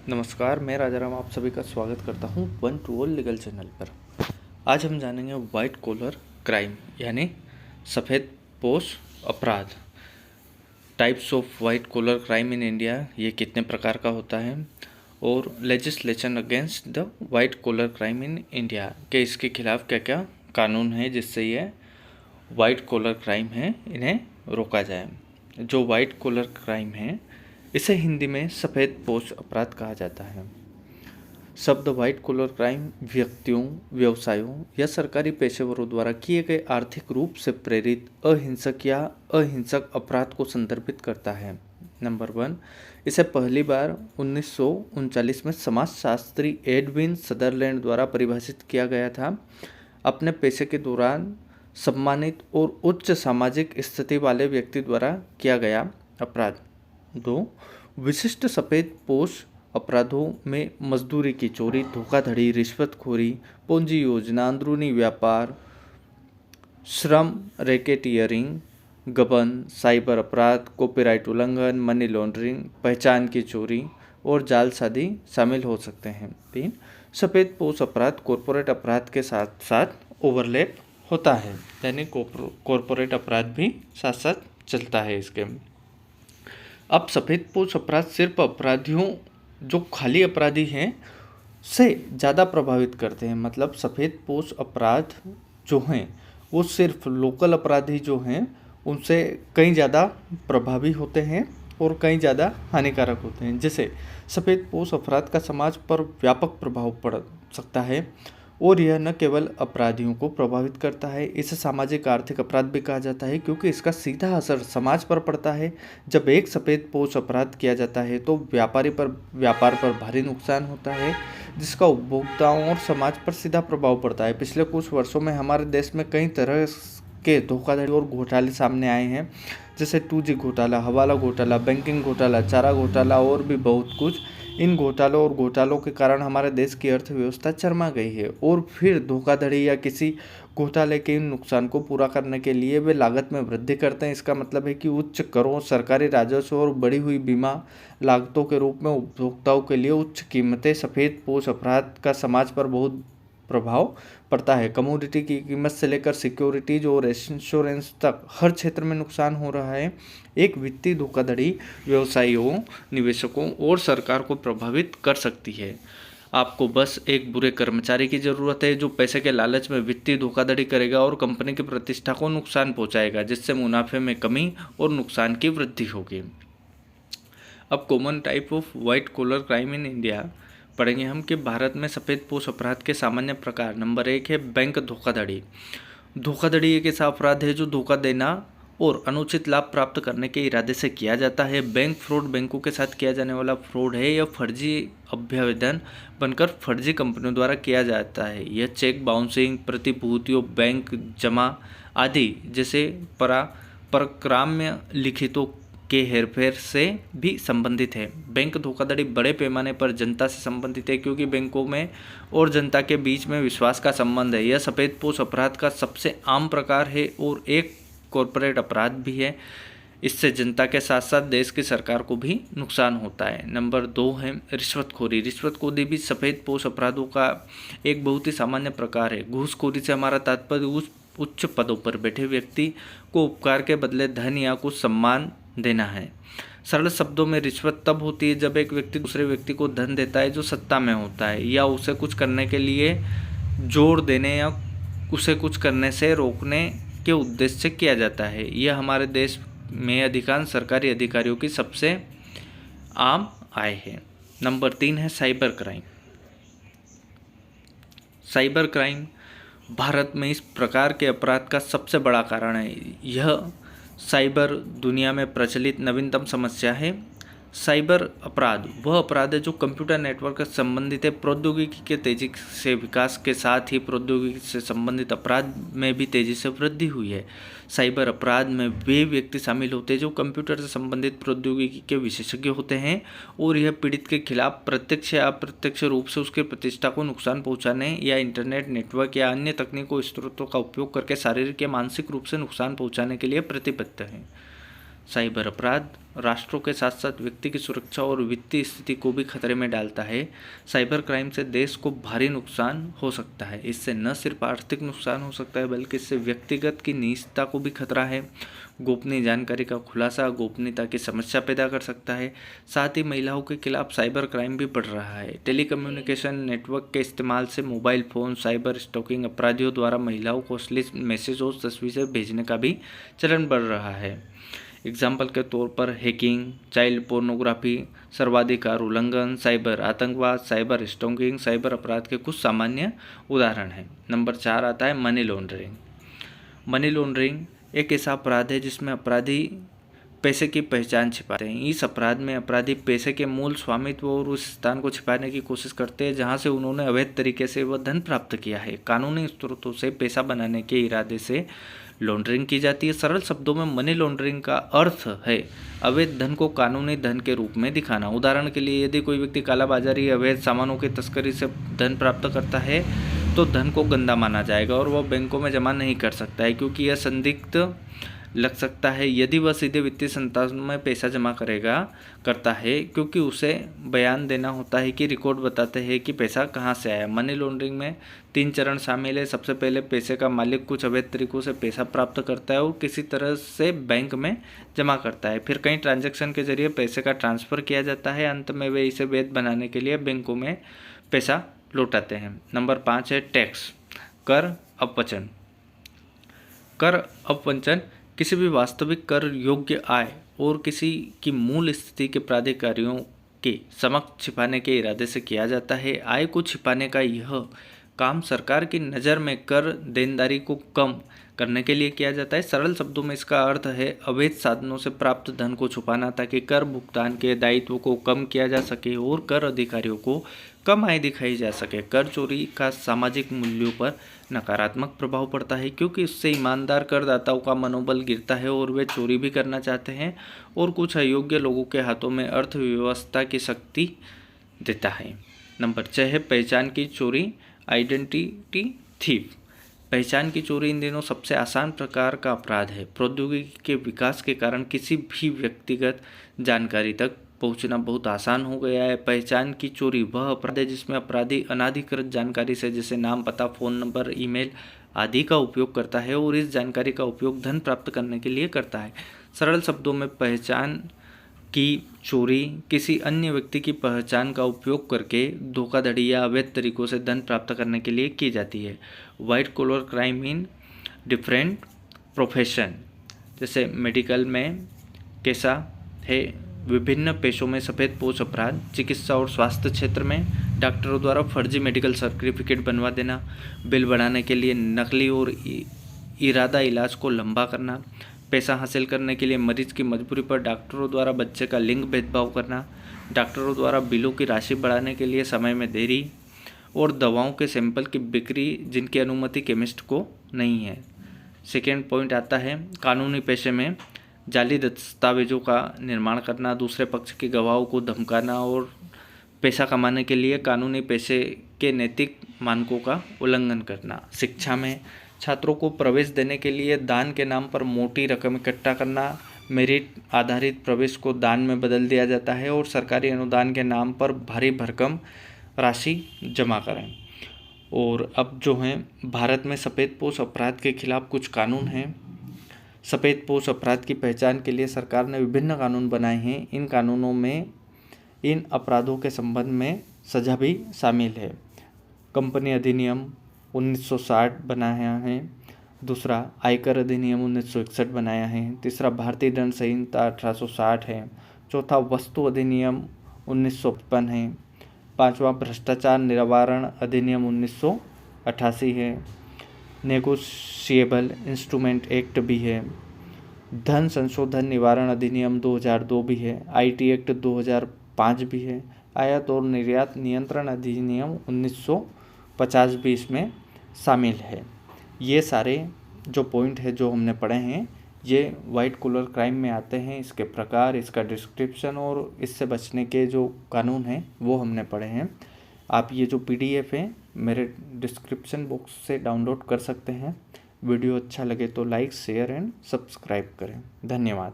नमस्कार, मैं राजाराम आप सभी का स्वागत करता हूं one two all legal channel पर। आज हम जानेंगे वाइट कॉलर क्राइम यानी सफ़ेद पोश अपराध। Types of white collar crime in India, ये कितने प्रकार का होता है, और legislation against the white collar crime in India के इसके खिलाफ क्या क्या कानून है जिससे ये वाइट कॉलर क्राइम है इन्हें रोका जाए। जो वाइट कॉलर क्राइम है इसे हिंदी में सफ़ेद पोश अपराध कहा जाता है। शब्द वाइट कॉलर क्राइम व्यक्तियों, व्यवसायों या सरकारी पेशेवरों द्वारा किए गए आर्थिक रूप से प्रेरित अहिंसक या अहिंसक अपराध को संदर्भित करता है। नंबर 1, इसे पहली बार 1939 में समाजशास्त्री एडविन सदरलैंड द्वारा परिभाषित किया गया था। अपने पेशे के दौरान सम्मानित और उच्च सामाजिक स्थिति वाले व्यक्ति द्वारा किया गया अपराध। 2, विशिष्ट सफ़ेद पोश अपराधों में मजदूरी की चोरी, धोखाधड़ी, रिश्वतखोरी, पूंजी योजना, अंदरूनी व्यापार, श्रम रैकेटियरिंग, गबन, साइबर अपराध, कॉपीराइट उल्लंघन, मनी लॉन्ड्रिंग, पहचान की चोरी और जालसाजी शामिल हो सकते हैं। 3, सफ़ेद पोश अपराध कॉरपोरेट अपराध के साथ साथ ओवरलैप होता है, यानी कॉरपोरेट अपराध भी साथ साथ चलता है इसके। अब सफ़ेद पोश अपराध सिर्फ अपराधियों जो खाली अपराधी हैं से ज़्यादा प्रभावित करते हैं। मतलब सफ़ेद पोश अपराध जो हैं वो सिर्फ लोकल अपराधी जो हैं उनसे कहीं ज़्यादा प्रभावी होते हैं और कहीं ज़्यादा हानिकारक होते हैं। जैसे सफ़ेद पोश अपराध का समाज पर व्यापक प्रभाव पड़ सकता है और यह न केवल अपराधियों को प्रभावित करता है, इसे सामाजिक आर्थिक अपराध भी कहा जाता है क्योंकि इसका सीधा असर समाज पर पड़ता है। जब एक सफ़ेद पोश अपराध किया जाता है तो व्यापार पर भारी नुकसान होता है जिसका उपभोक्ताओं और समाज पर सीधा प्रभाव पड़ता है। पिछले कुछ वर्षों में हमारे देश में कई तरह के धोखाधड़ी और घोटाले सामने आए हैं, जैसे 2G घोटाला, हवाला घोटाला, बैंकिंग घोटाला, चारा घोटाला और भी बहुत कुछ। इन घोटालों के कारण हमारे देश की अर्थव्यवस्था चरमरा गई है और फिर धोखाधड़ी या किसी घोटाले के नुकसान को पूरा करने के लिए वे लागत में वृद्धि करते हैं। इसका मतलब है कि उच्च करों, सरकारी राजस्व और बढ़ी हुई बीमा लागतों के रूप में उपभोक्ताओं के लिए उच्च कीमतें। सफ़ेद पोश अपराध का समाज पर बहुत प्रभाव पड़ता है। कमोडिटी की कीमत से लेकर सिक्योरिटीज और इंश्योरेंस तक हर क्षेत्र में नुकसान हो रहा है। एक वित्तीय धोखाधड़ी व्यवसायियों, निवेशकों और सरकार को प्रभावित कर सकती है। आपको बस एक बुरे कर्मचारी की ज़रूरत है जो पैसे के लालच में वित्तीय धोखाधड़ी करेगा और कंपनी की प्रतिष्ठा को नुकसान पहुंचाएगा, जिससे मुनाफे में कमी और नुकसान की वृद्धि होगी। अब common type of white collar crime in India पढ़ेंगे हम कि भारत में सफ़ेद पोश अपराध के सामान्य प्रकार। नंबर 1 है बैंक धोखाधड़ी। धोखाधड़ी एक ऐसा अपराध है जो धोखा देना और अनुचित लाभ प्राप्त करने के इरादे से किया जाता है। बैंक फ्रॉड बैंकों के साथ किया जाने वाला फ्रॉड है। यह फर्जी अभ्यावेदन बनकर फर्जी कंपनियों द्वारा किया जाता है। यह चेक बाउंसिंग, प्रतिभूतियों, बैंक जमा आदि जैसे परक्राम्य लिखितों के हेरफेर से भी संबंधित है। बैंक धोखाधड़ी बड़े पैमाने पर जनता से संबंधित है क्योंकि बैंकों में और जनता के बीच में विश्वास का संबंध है। यह सफ़ेद पोश अपराध का सबसे आम प्रकार है और एक कॉरपोरेट अपराध भी है। इससे जनता के साथ साथ देश की सरकार को भी नुकसान होता है। नंबर 2 है रिश्वतखोरी। रिश्वतखोरी भी सफ़ेद पोश अपराधों का एक बहुत ही सामान्य प्रकार है। घूसखोरी से हमारा तात्पर्य उच्च पदों पर बैठे व्यक्ति को उपकार के बदले धन या कुछ सम्मान देना है। सरल शब्दों में रिश्वत तब होती है जब एक व्यक्ति दूसरे व्यक्ति को धन देता है जो सत्ता में होता है या उसे कुछ करने के लिए जोर देने या उसे कुछ करने से रोकने के उद्देश्य से किया जाता है। यह हमारे देश में अधिकांश सरकारी अधिकारियों की सबसे आम आय है। नंबर 3 है cyber crime. Cyber crime Bharat में इस प्रकार के अपराध का सबसे बड़ा कारण है। यह साइबर दुनिया में प्रचलित नवीनतम समस्या है। साइबर अपराध वह अपराध है जो कंप्यूटर नेटवर्क से संबंधित है। प्रौद्योगिकी के तेजी से विकास के साथ ही प्रौद्योगिकी से संबंधित अपराध में भी तेजी से वृद्धि हुई है। साइबर अपराध में वे व्यक्ति शामिल होते हैं जो कंप्यूटर से संबंधित प्रौद्योगिकी के विशेषज्ञ होते हैं और यह पीड़ित के खिलाफ प्रत्यक्ष या अप्रत्यक्ष रूप से उसके प्रतिष्ठा को नुकसान पहुंचाने या इंटरनेट नेटवर्क या अन्य तकनीकों स्रोतों का उपयोग करके शारीरिक या मानसिक रूप से नुकसान पहुंचाने के लिए प्रतिबद्ध हैं। साइबर अपराध राष्ट्रों के साथ साथ व्यक्ति की सुरक्षा और वित्तीय स्थिति को भी खतरे में डालता है। साइबर क्राइम से देश को भारी नुकसान हो सकता है। इससे न सिर्फ आर्थिक नुकसान हो सकता है बल्कि इससे व्यक्तिगत की निजता को भी खतरा है। गोपनीय जानकारी का खुलासा गोपनीयता की समस्या पैदा कर सकता है। साथ ही महिलाओं के खिलाफ साइबर क्राइम भी बढ़ रहा है। टेलीकम्युनिकेशन नेटवर्क के इस्तेमाल से मोबाइल फ़ोन साइबर स्टॉकिंग अपराधियों द्वारा महिलाओं को अश्लील मैसेज और तस्वीरें भेजने का भी चलन बढ़ रहा है। एग्जाम्पल के तौर पर हैकिंग, चाइल्ड पोर्नोग्राफी, सर्वाधिकार उल्लंघन, साइबर आतंकवाद, साइबर स्टॉकिंग साइबर अपराध के कुछ सामान्य उदाहरण हैं। नंबर 4 आता है मनी लॉन्ड्रिंग। मनी लॉन्ड्रिंग एक ऐसा अपराध है जिसमें अपराधी पैसे की पहचान छिपाते हैं। इस अपराध में अपराधी पैसे के मूल स्वामित्व और उस स्थान को छिपाने की कोशिश करते हैं जहां से उन्होंने अवैध तरीके से वह धन प्राप्त किया है। कानूनी स्रोतों से पैसा बनाने के इरादे से लॉन्ड्रिंग की जाती है। सरल शब्दों में मनी लॉन्ड्रिंग का अर्थ है अवैध धन को कानूनी धन के रूप में दिखाना। उदाहरण के लिए यदि कोई व्यक्ति कालाबाजारी अवैध सामानों की तस्करी से धन प्राप्त करता है तो धन को गंदा माना जाएगा और वह बैंकों में जमा नहीं कर सकता है क्योंकि यह संदिग्ध लग सकता है। यदि वह सीधे वित्तीय संस्थानों में पैसा जमा करता है क्योंकि उसे बयान देना होता है कि रिकॉर्ड बताते हैं कि पैसा कहां से आया। मनी लॉन्ड्रिंग में 3 चरण शामिल है। सबसे पहले पैसे का मालिक कुछ अवैध तरीकों से पैसा प्राप्त करता है और किसी तरह से बैंक में जमा करता है। फिर कई ट्रांजैक्शन के जरिए पैसे का ट्रांसफ़र किया जाता है। अंत में वे इसे वैध बनाने के लिए बैंकों में पैसा लौटाते हैं। नंबर 5 है टैक्स, कर अपवंचन। कर अपवंचन किसी भी वास्तविक कर योग्य आय और किसी की मूल स्थिति के प्राधिकारियों के समक्ष छिपाने के इरादे से किया जाता है। आय को छिपाने का यह काम सरकार की नज़र में कर देनदारी को कम करने के लिए किया जाता है। सरल शब्दों में इसका अर्थ है अवैध साधनों से प्राप्त धन को छुपाना ताकि कर भुगतान के दायित्व को कम किया जा सके और कर अधिकारियों को कम आय दिखाई जा सके। कर चोरी का सामाजिक मूल्यों पर नकारात्मक प्रभाव पड़ता है क्योंकि इससे ईमानदार करदाताओं का मनोबल गिरता है और वे चोरी भी करना चाहते हैं और कुछ अयोग्य लोगों के हाथों में अर्थव्यवस्था की शक्ति देता है। नंबर 6 है पहचान की चोरी, आइडेंटिटी थीफ। पहचान की चोरी इन दिनों सबसे आसान प्रकार का अपराध है। प्रौद्योगिकी के विकास के कारण किसी भी व्यक्तिगत जानकारी तक पहुंचना बहुत आसान हो गया है। पहचान की चोरी वह अपराध है जिसमें अपराधी अनाधिकृत जानकारी से जैसे नाम, पता, फ़ोन नंबर, ईमेल आदि का उपयोग करता है और इस जानकारी का उपयोग धन प्राप्त करने के लिए करता है। सरल शब्दों में पहचान की चोरी किसी अन्य व्यक्ति की पहचान का उपयोग करके धोखाधड़ी या अवैध तरीकों से धन प्राप्त करने के लिए की जाती है। White collar crime in different profession, जैसे मेडिकल में कैसा है विभिन्न पेशों में सफ़ेदपोश अपराध, चिकित्सा और स्वास्थ्य क्षेत्र में डॉक्टरों द्वारा फर्जी मेडिकल सर्टिफिकेट बनवा देना, बिल बढ़ाने के लिए नकली और इरादा इलाज को लंबा करना, पैसा हासिल करने के लिए मरीज की मजबूरी पर डॉक्टरों द्वारा बच्चे का लिंग भेदभाव करना, डॉक्टरों द्वारा बिलों की राशि बढ़ाने के लिए समय में देरी और दवाओं के सैंपल की बिक्री जिनकी अनुमति केमिस्ट को नहीं है। सेकेंड पॉइंट आता है कानूनी पेशे में जाली दस्तावेजों का निर्माण करना, दूसरे पक्ष के गवाहों को धमकाना और पैसा कमाने के लिए कानूनी पेशे के नैतिक मानकों का उल्लंघन करना। शिक्षा में छात्रों को प्रवेश देने के लिए दान के नाम पर मोटी रकम इकट्ठा करना, मेरिट आधारित प्रवेश को दान में बदल दिया जाता है और सरकारी अनुदान के नाम पर भारी भरकम राशि जमा करें। और अब जो हैं भारत में सफ़ेदपोश अपराध के खिलाफ कुछ कानून हैं। सफ़ेदपोश अपराध की पहचान के लिए सरकार ने विभिन्न कानून बनाए हैं। इन कानूनों में इन अपराधों के संबंध में सजा भी शामिल है। कंपनी अधिनियम 1960 बनाया है। दूसरा आयकर अधिनियम 1961 बनाया है। तीसरा भारतीय दंड संहिता 1860 है। चौथा वस्तु अधिनियम 1955 है। पांचवा भ्रष्टाचार निवारण अधिनियम 1988 है। नेगोशिएबल इंस्ट्रूमेंट एक्ट भी है। धन संशोधन निवारण अधिनियम 2002 भी है। आईटी एक्ट 2005 भी है। आयात और निर्यात नियंत्रण अधिनियम 1950 भी इसमें शामिल है। ये सारे जो पॉइंट है जो हमने पढ़े हैं ये वाइट कॉलर क्राइम में आते हैं। इसके प्रकार, इसका डिस्क्रिप्शन और इससे बचने के जो कानून हैं वो हमने पढ़े हैं। आप ये जो PDF है मेरे डिस्क्रिप्शन बॉक्स से डाउनलोड कर सकते हैं। वीडियो अच्छा लगे तो लाइक, शेयर एंड सब्सक्राइब करें। धन्यवाद।